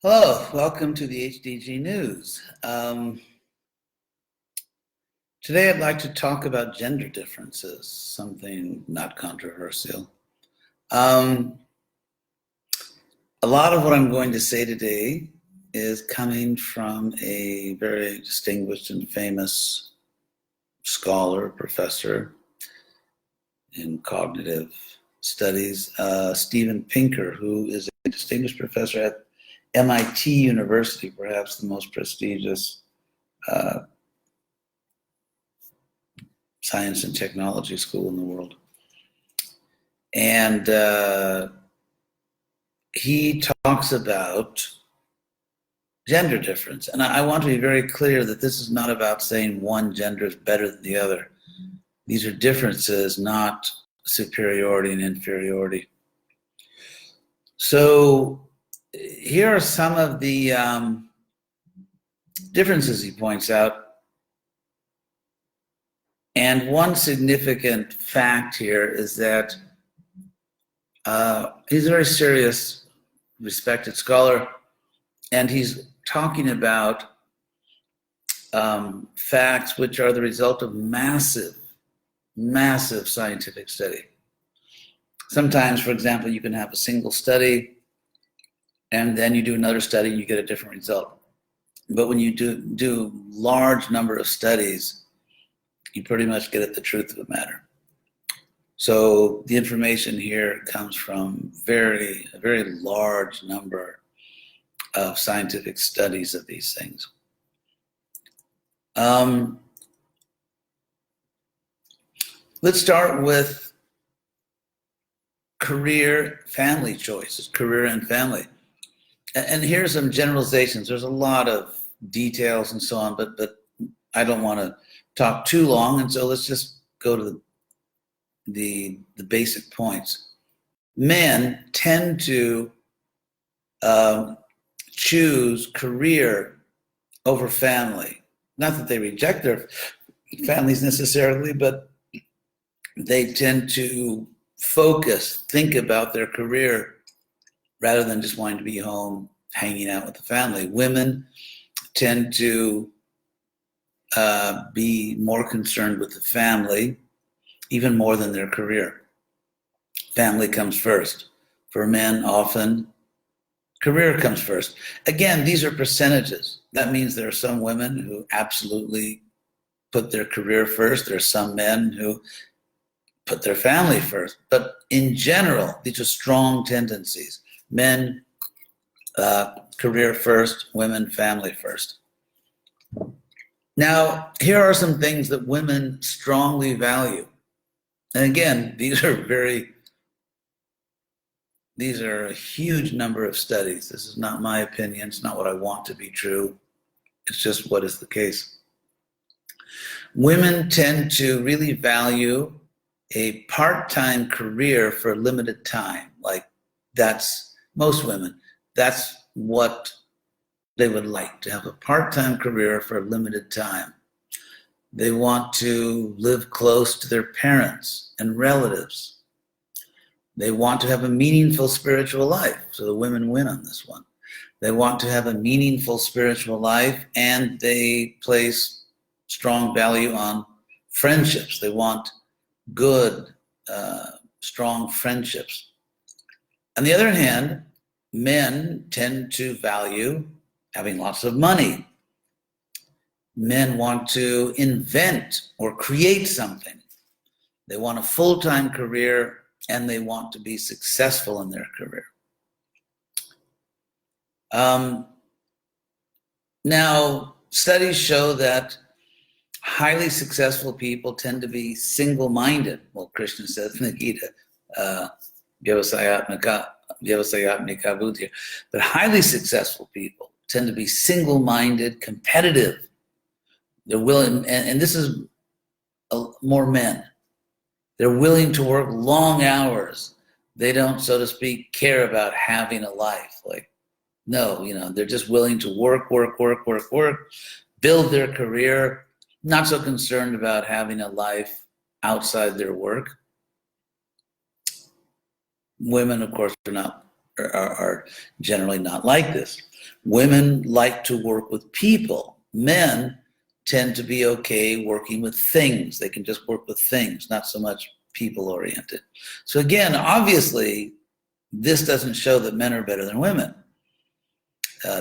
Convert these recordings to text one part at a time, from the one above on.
Hello, welcome to the HDG News. Today I'd like to talk about gender differences, something not controversial. A lot of what I'm going to say today is coming from a very distinguished and famous scholar, professor in cognitive studies, Steven Pinker, who is a distinguished professor at MIT University, perhaps the most prestigious science and technology school in the world. And he talks about gender difference. And I want to be very clear that this is not about saying one gender is better than the other. These are differences, not superiority and inferiority. So here are some of the differences he points out. And one significant fact here is that he's a very serious, respected scholar, and he's talking about facts which are the result of massive scientific study. Sometimes, for example, you can have a single study, and then you do another study and you get a different result. But when you do large number of studies, you pretty much get at the truth of the matter. So the information here comes from a very large number of scientific studies of these things. Let's start with career, family choices, career and family. And here's some generalizations. There's a lot of details and so on, but I don't want to talk too long, and so let's just go to the basic points. Men tend to choose career over family. Not that they reject their families necessarily, but they tend to think about their career rather than just wanting to be home hanging out with the family. Women tend to be more concerned with the family, even more than their career. Family comes first. For men, often, career comes first. Again, these are percentages. That means there are some women who absolutely put their career first. There are some men who put their family first. But in general, these are strong tendencies. Men, career first, women, family first. Now, here are some things that women strongly value. And again, these are a huge number of studies. This is not my opinion. It's not what I want to be true. It's just what is the case. Women tend to really value a part-time career for a limited time. Like most women, that's what they would like, to have a part-time career for a limited time. They want to live close to their parents and relatives. They want to have a meaningful spiritual life. So the women win on this one. They want to have a meaningful spiritual life, and they place strong value on friendships. They want good, strong friendships. On the other hand, men tend to value having lots of money. Men want to invent or create something. They want a full-time career, and they want to be successful in their career. Now, studies show that highly successful people tend to be single-minded. Well, Krishna says in the Gita, vyavasayatmika buddhya. But highly successful people tend to be single-minded, competitive. They're willing, and this is more men. They're willing to work long hours. They don't, so to speak, care about having a life. Like, no, they're just willing to work, build their career, not so concerned about having a life outside their work. Women, of course, are generally not like this. Women like to work with people. Men tend to be okay working with things. They can just work with things, not so much people-oriented. So again, obviously, this doesn't show that men are better than women.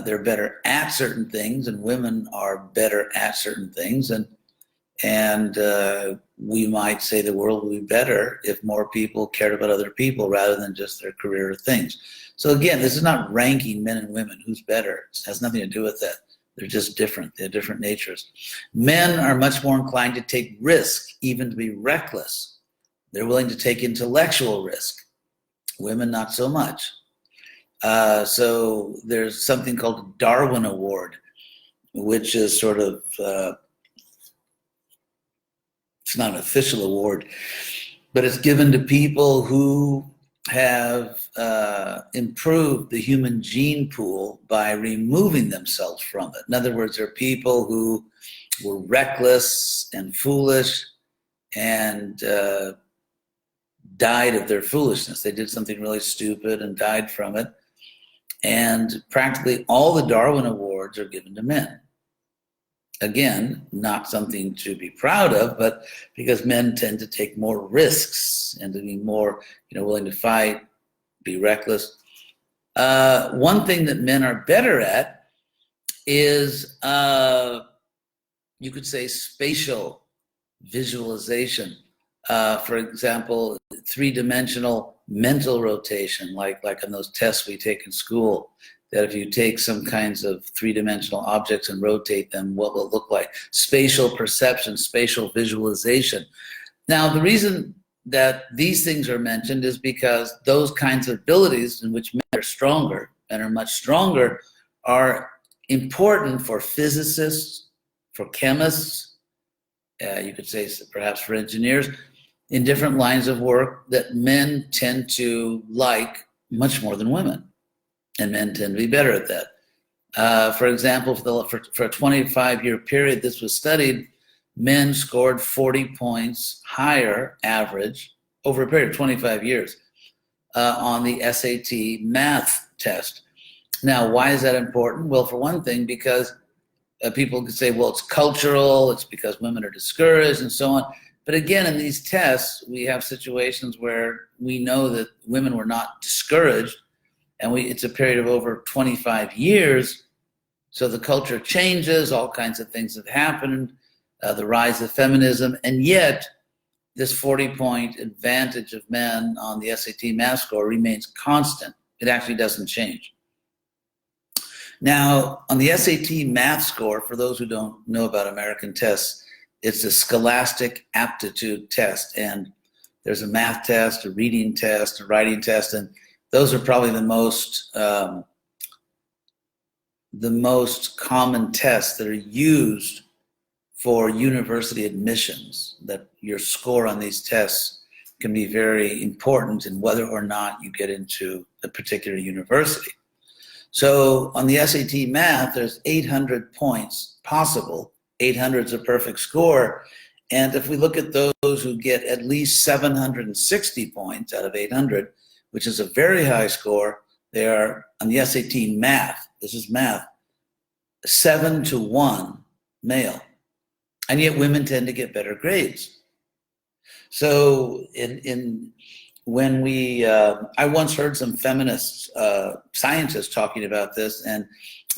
They're better at certain things, and women are better at certain things. And we might say the world would be better if more people cared about other people rather than just their career or things. So again, this is not ranking men and women, who's better. It has nothing to do with that. They're just different. They have different natures. Men are much more inclined to take risk, even to be reckless. They're willing to take intellectual risk. Women, not so much. So there's something called the Darwin Award, which is sort of, it's not an official award, but it's given to people who have improved the human gene pool by removing themselves from it. In other words, there are people who were reckless and foolish and died of their foolishness. They did something really stupid and died from it. And practically all the Darwin Awards are given to men. Again, not something to be proud of, but because men tend to take more risks and to be more, willing to fight, be reckless. One thing that men are better at is, you could say, spatial visualization. For example, three-dimensional mental rotation, like on those tests we take in school, that if you take some kinds of three-dimensional objects and rotate them, what will it look like? Spatial perception, spatial visualization. Now, the reason that these things are mentioned is because those kinds of abilities in which men are stronger and are much stronger are important for physicists, for chemists, you could say perhaps for engineers, in different lines of work that men tend to like much more than women. And men tend to be better at that. For example, for a 25-year period this was studied, men scored 40 points higher average over a period of 25 years on the SAT math test. Now, why is that important? Well, for one thing, because people could say, well, it's cultural, it's because women are discouraged and so on. But again, in these tests, we have situations where we know that women were not discouraged, and it's a period of over 25 years. So the culture changes, all kinds of things have happened, the rise of feminism, and yet this 40-point advantage of men on the SAT math score remains constant. It actually doesn't change. Now, on the SAT math score, for those who don't know about American tests, it's a scholastic aptitude test, and there's a math test, a reading test, a writing test, and those are probably the most common tests that are used for university admissions, that your score on these tests can be very important in whether or not you get into a particular university. So on the SAT math, there's 800 points possible. 800 is a perfect score. And if we look at those who get at least 760 points out of 800, which is a very high score, they are, on the SAT math, this is math, 7-to-1 male. And yet women tend to get better grades. So when we, I once heard some feminist scientists talking about this, and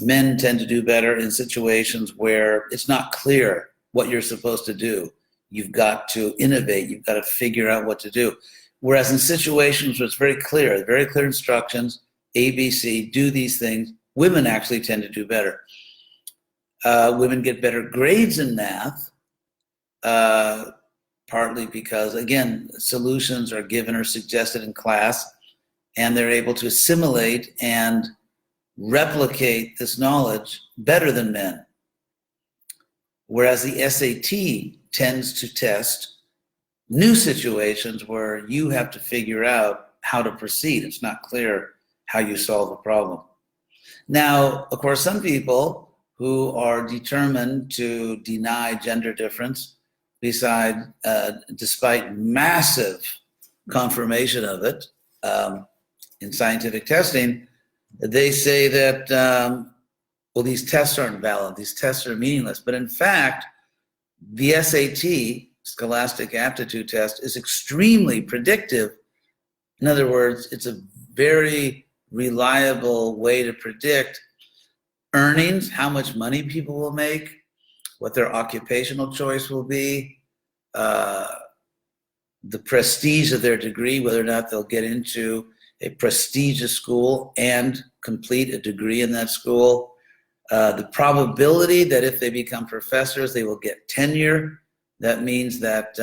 men tend to do better in situations where it's not clear what you're supposed to do. You've got to innovate, you've got to figure out what to do. Whereas in situations where it's very clear instructions, A, B, C, do these things, women actually tend to do better. Women get better grades in math, partly because, again, solutions are given or suggested in class, and they're able to assimilate and replicate this knowledge better than men. Whereas the SAT tends to test new situations where you have to figure out how to proceed. It's not clear how you solve a problem. Now, of course, some people who are determined to deny gender difference, despite massive confirmation of it in scientific testing, they say that well, these tests aren't valid, these tests are meaningless. But in fact, the SAT, Scholastic Aptitude Test, is extremely predictive. In other words, it's a very reliable way to predict earnings, how much money people will make, what their occupational choice will be, the prestige of their degree, whether or not they'll get into a prestigious school and complete a degree in that school, the probability that if they become professors, they will get tenure. That means that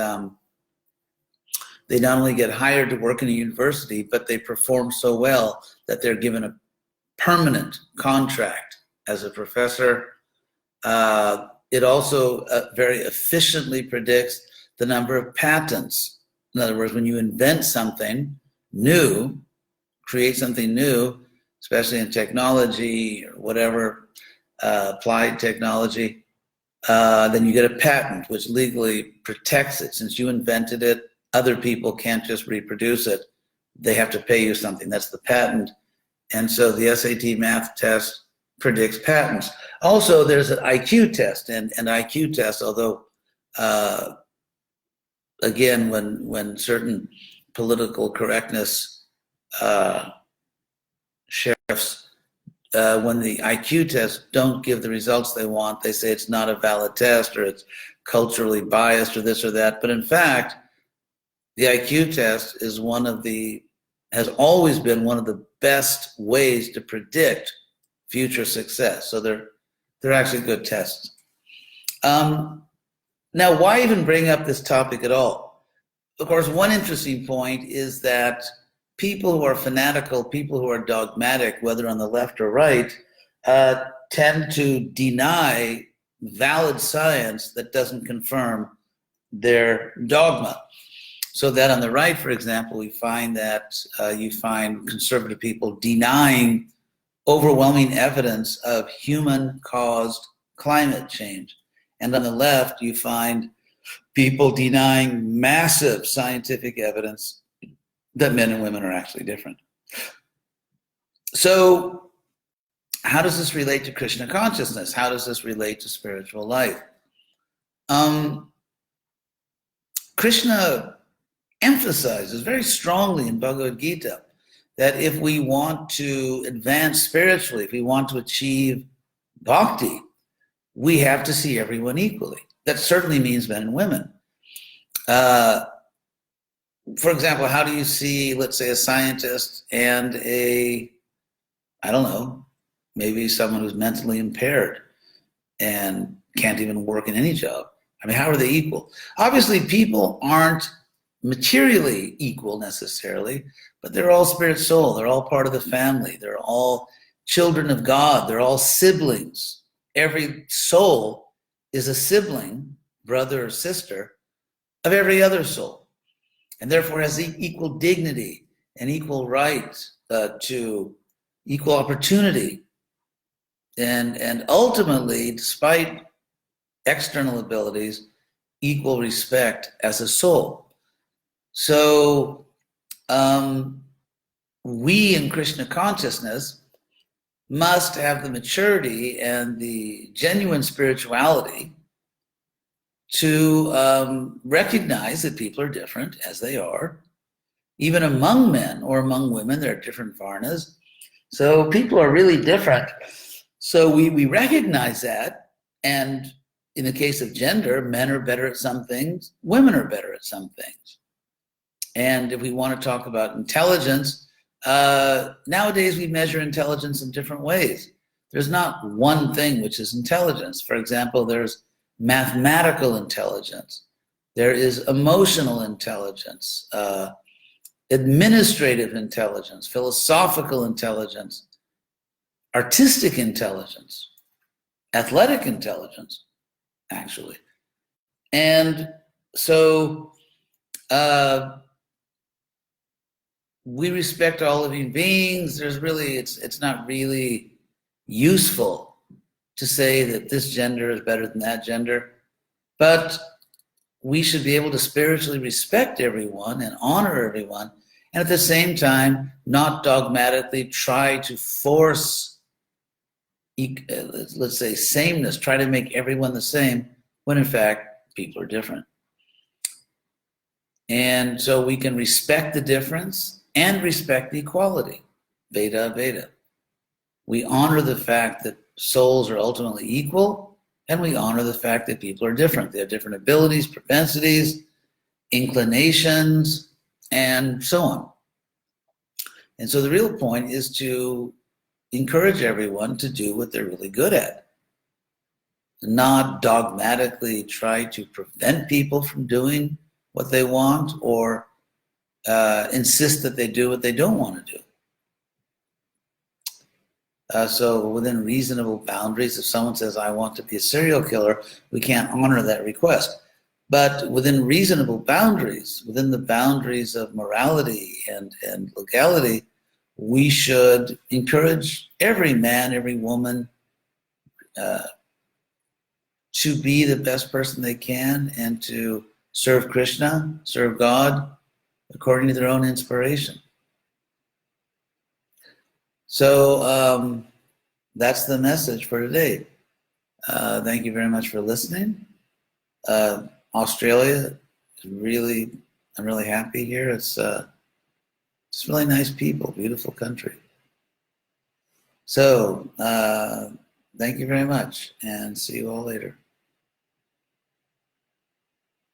they not only get hired to work in a university, but they perform so well that they're given a permanent contract as a professor. It also very efficiently predicts the number of patents. In other words, when you invent something new, create something new, especially in technology or whatever, applied technology, then you get a patent which legally protects it. Since you invented it, other people can't just reproduce it. They have to pay you something. That's the patent. And so the SAT math test predicts patents. Also, there's an IQ test, and IQ test, although again, when certain political correctness sheriffs, when the IQ tests don't give the results they want, they say it's not a valid test or it's culturally biased or this or that. But in fact, the IQ test is has always been one of the best ways to predict future success. So they're actually good tests. Now, why even bring up this topic at all? Of course, one interesting point is that people who are fanatical, people who are dogmatic, whether on the left or right, tend to deny valid science that doesn't confirm their dogma. So that on the right, for example, we find that you find conservative people denying overwhelming evidence of human-caused climate change. And on the left, you find people denying massive scientific evidence that men and women are actually different. So how does this relate to Krishna consciousness? How does this relate to spiritual life? Krishna emphasizes very strongly in Bhagavad Gita that if we want to advance spiritually, if we want to achieve bhakti, we have to see everyone equally. That certainly means men and women. For example, how do you see, let's say, a scientist and I don't know, maybe someone who's mentally impaired and can't even work in any job? I mean, how are they equal? Obviously, people aren't materially equal necessarily, but they're all spirit soul. They're all part of the family. They're all children of God. They're all siblings. Every soul is a sibling, brother or sister, of every other soul, and therefore has equal dignity and equal right to equal opportunity. And ultimately, despite external abilities, equal respect as a soul. So we in Krishna consciousness must have the maturity and the genuine spirituality to recognize that people are different as they are. Even among men or among women, there are different varnas. So people are really different. So we recognize that, and in the case of gender, men are better at some things, women are better at some things. And if we want to talk about intelligence, nowadays we measure intelligence in different ways. There's not one thing which is intelligence. For example, there's mathematical intelligence. There is emotional intelligence, administrative intelligence, philosophical intelligence, artistic intelligence, athletic intelligence, actually. And so we respect all living beings. There's really, it's not really useful to say that this gender is better than that gender, but we should be able to spiritually respect everyone and honor everyone, and at the same time, not dogmatically try to force let's say, sameness, try to make everyone the same, when in fact, people are different. And so we can respect the difference and respect equality. Veda, Veda. We honor the fact that souls are ultimately equal, and we honor the fact that people are different. They have different abilities, propensities, inclinations, and so on. And so the real point is to encourage everyone to do what they're really good at, not dogmatically try to prevent people from doing what they want or insist that they do what they don't want to do. So within reasonable boundaries, if someone says, I want to be a serial killer, we can't honor that request. But within reasonable boundaries, within the boundaries of morality and legality, we should encourage every man, every woman to be the best person they can and to serve Krishna, serve God, according to their own inspiration. So that's the message for today. Thank you very much for listening. Australia, I'm really happy here. It's really nice people, beautiful country. So thank you very much, and see you all later.